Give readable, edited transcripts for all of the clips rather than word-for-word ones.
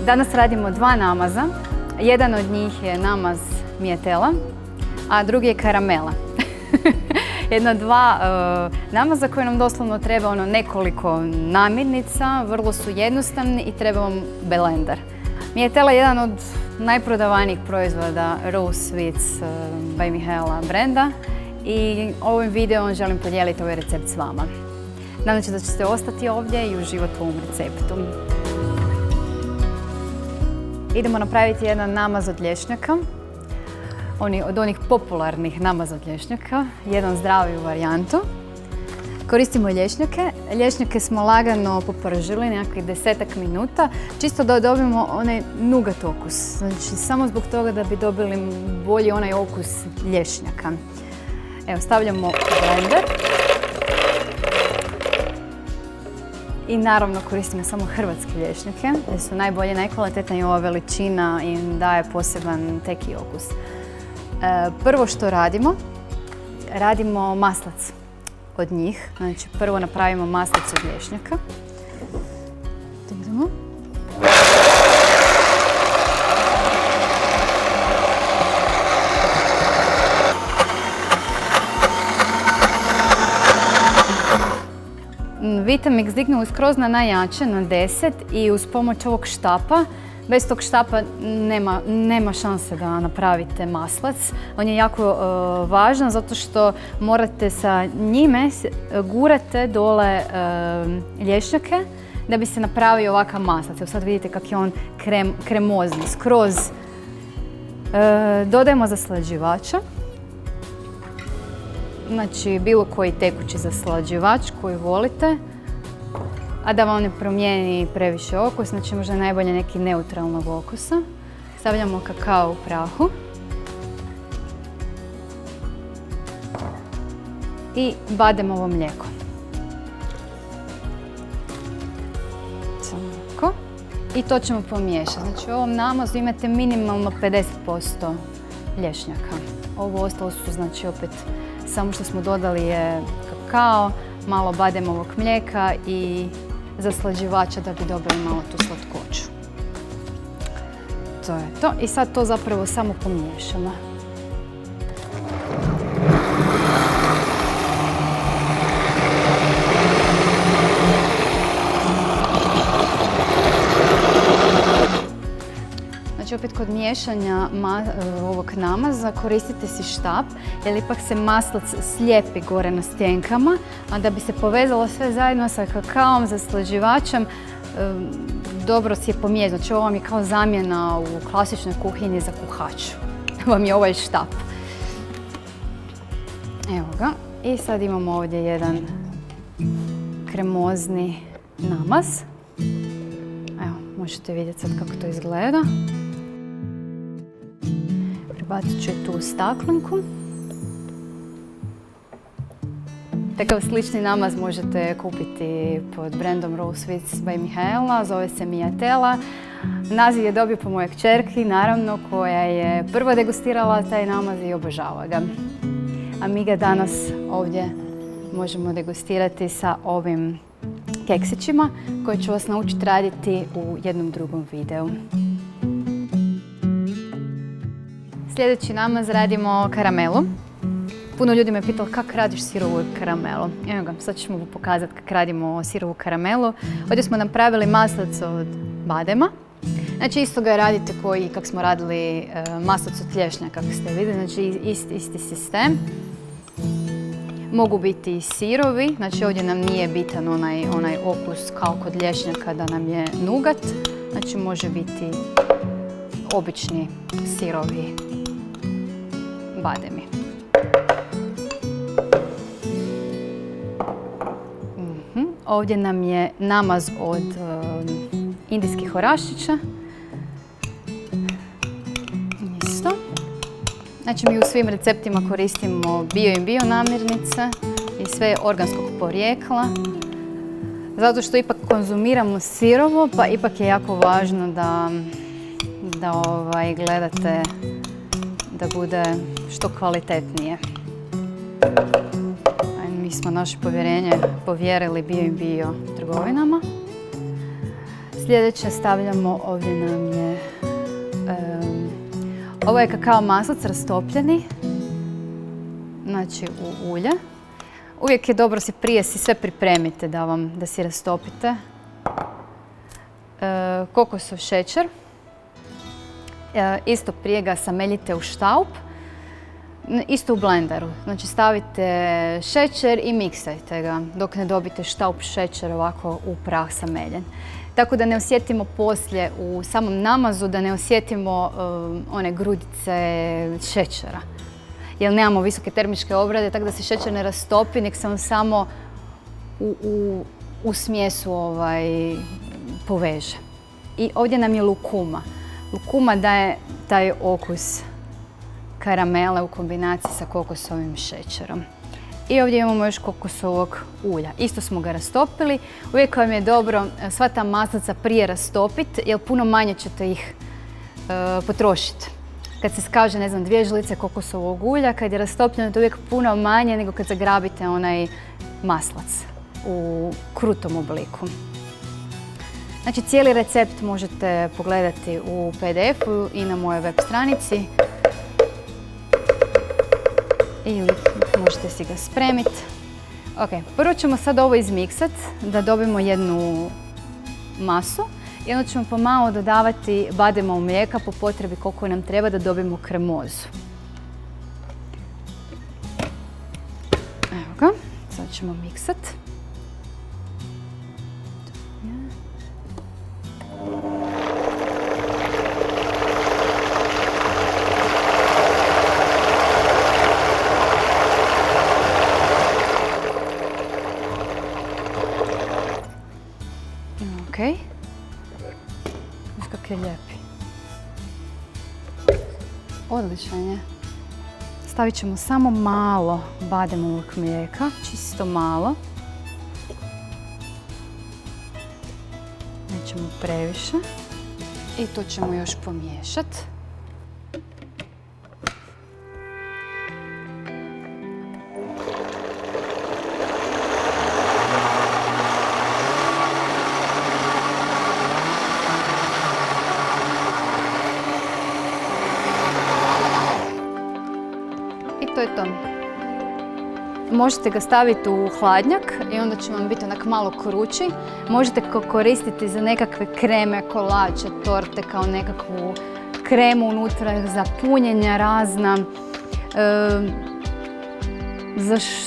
Danas radimo dva namaza. Jedan od njih je namaz mijetela, a drugi je karamela. Dva namaza koje nam doslovno treba nekoliko namirnica, vrlo su jednostavni i treba vam blender. Mijetela je jedan od najprodavanijih proizvoda Raw Sweets by Mihaela brenda i ovim videom želim podijeliti ovaj recept s vama. Nadam se da ćete ostati ovdje i uživati u ovom receptu. Idemo napraviti jedan namaz od lješnjaka. Od onih popularnih namaza od lješnjaka, jedan zdraviju varijantu. Koristimo lješnjake. Lješnjake smo lagano popržili nekakvih 10-ak minuta, čisto da dobijemo onaj nugat okus. Znači, samo zbog toga da bi dobili bolji onaj okus lješnjaka. Evo, stavljamo u blender. I naravno koristimo samo hrvatske lješnjake, jer su najbolje, najkvalitetnija i ova veličina im daje poseban tek i okus. Prvo što radimo maslac od njih. Znači, prvo napravimo maslac od lješnjaka. Vitamix dignuli skroz na najjače, na 10 i uz pomoć ovog štapa. Bez tog štapa nema šanse da napravite maslac. On je jako važan zato što morate sa njime gurate dole lješnjake da bi se napravio ovakav maslac. Evo sad vidite kak je on kremozni, skroz. Dodajemo zaslađivača. Znači, bilo koji tekući zaslađivač koji volite, a da vam ne promijeni previše okus, znači možda je najbolje neki neutralnog okusa. Stavljamo kakao u prahu. I bademovo mlijeko. Tako. I to ćemo pomiješati. Znači, u ovom namazu imate minimalno 50% lješnjaka. Ovo ostalo su, znači, opet samo što smo dodali je kakao, malo bademovog mlijeka i zaslađivača da bi dobili malo tu slatkoću. To je to. I sad to zapravo samo pomiješamo. Znači, opet kod miješanja ovog namaza koristite si štap, jer ipak se maslac slijepi gore na stjenkama, a da bi se povezalo sve zajedno sa kakaom, zaslađivačem, dobro si je pomiješati. Znači, ovo vam je kao zamjena u klasičnoj kuhinji za kuhaču. Vam je ovaj štap. Evo ga. I sad imamo ovdje jedan kremozni namaz. Evo, možete vidjeti sad kako to izgleda. Bacit ću tu u staklenku. Takav slični namaz možete kupiti pod brandom Raw Sweets by Mihaela, zove se Mijetela. Naziv je dobio po mojoj kćerki, naravno, koja je prvo degustirala taj namaz i obožava ga. A mi ga danas ovdje možemo degustirati sa ovim keksićima koje ću vas naučiti raditi u jednom drugom videu. Sljedeći namaz radimo karamelu. Puno ljudi me pitalo kako radiš sirovu karamelu. Evo ga, sad ćemo vam pokazati kako radimo sirovu karamelu. Ovdje smo napravili maslac od badema. Znači, isto ga radite koji kako smo radili maslac od lješnjaka, kako ste vidjeli. Znači, isti sistem. Mogu biti i sirovi. Znači, ovdje nam nije bitan onaj okus kao kod lješnjaka da nam je nugat. Znači, može biti obični sirovi bademi. Ovdje nam je namaz od indijskih orašića. Isto. Znači, mi u svim receptima koristimo bio namirnice i sve organskog porijekla. Zato što ipak konzumiramo sirovo, pa ipak je jako važno da gledate da bude što kvalitetnije. Mi smo naše povjerenje povjerili bio trgovinama. Sljedeće stavljamo, ovdje nam je, ovo je kakao maslac rastopljeni, znači u ulje. Uvijek je dobro prije si sve pripremite da si rastopite. Kokosov šećer, isto prije ga sameljite u štaup, isto u blenderu. Znači stavite šećer i miksajte ga dok ne dobite štaup šećer ovako u prah sameljen. Tako da ne osjetimo poslije u samom namazu, da ne osjetimo one grudice šećera. Jer nemamo visoke termičke obrade, tako da se šećer ne rastopi, nek se on samo u smjesu poveže. I ovdje nam je lukuma. Lukuma daje taj okus karamele u kombinaciji sa kokosovim šećerom. I ovdje imamo još kokosovog ulja. Isto smo ga rastopili. Uvijek vam je dobro sva ta maslaca prije rastopiti, jer puno manje ćete ih potrošiti. Kad se skaže, ne znam, 2 žlice kokosovog ulja, kad je rastopljeno, to je uvijek puno manje nego kad zagrabite onaj maslac u krutom obliku. Znači, cijeli recept možete pogledati u PDF-u i na mojoj web stranici. Ili možete si ga spremiti. Ok, prvo ćemo sad ovo izmiksati da dobijemo jednu masu. I onda ćemo pomalo dodavati bademov mlijeka po potrebi koliko nam treba da dobijemo kremozu. Evo ga, sad ćemo miksati. Ok. Viš kak je lijepi. Odličan je. Stavit ćemo samo malo bademovog mlijeka, čisto malo. Nećemo previše. I to ćemo još pomiješati. To je to. Možete ga staviti u hladnjak i onda će vam biti onak malo krući. Možete koristiti za nekakve kreme, kolače, torte, kao nekakvu kremu unutra za punjenja razna.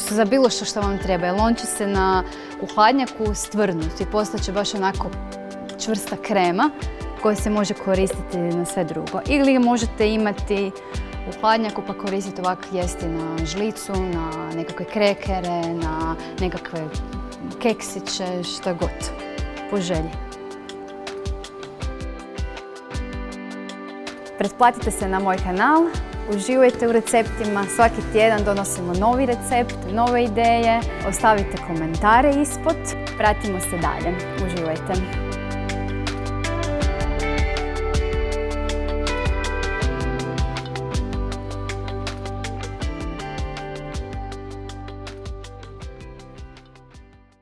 Za bilo što vam treba. Jer on će se u hladnjaku stvrdnuti i postaće baš onako čvrsta krema koja se može koristiti na sve drugo. Ili možete imati u hladnjaku pa koristiti ovako jesti na žlicu, na nekakve krekere, na nekakve keksiće, šta god, po želji. Pretplatite se na moj kanal, uživajte u receptima, svaki tjedan donosimo novi recept, nove ideje, ostavite komentare ispod, pratimo se dalje, uživajte.